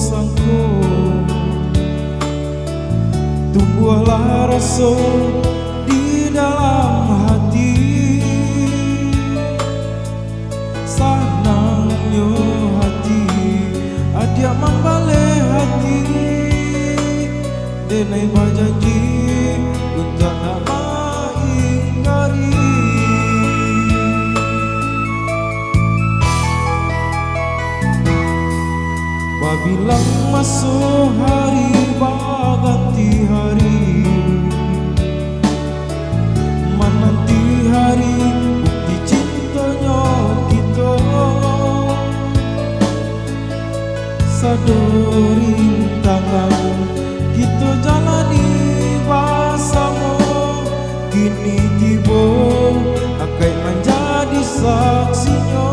sangko, tumbuhlah rasa di dalam hati, senangnya hati adia membalik hati, denai berjanji untuk tak mengingkari. Bilang masuk hari berganti hari, menanti hari bukti cintanya kita, sadari tangan kita jalani bersama, kini tiba akan menjadi saksinya.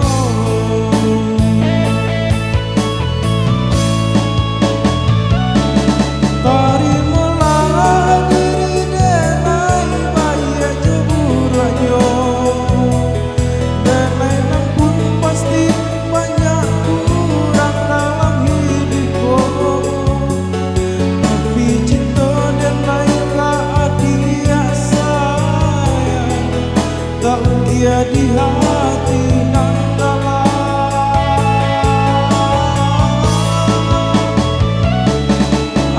Dia di hati nan dalam,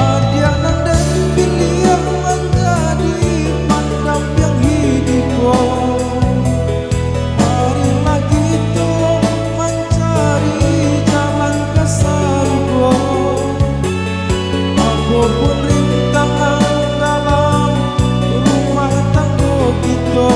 adia nan dan pilihan menjadi pendamping hidupku. Marilah kita mencari jalan ke surga, apapun rintangan dalam rumah tangga kita.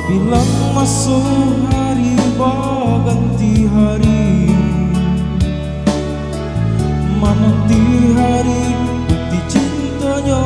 Bilang masuk hari berganti hari, menanti hari bukti cintanya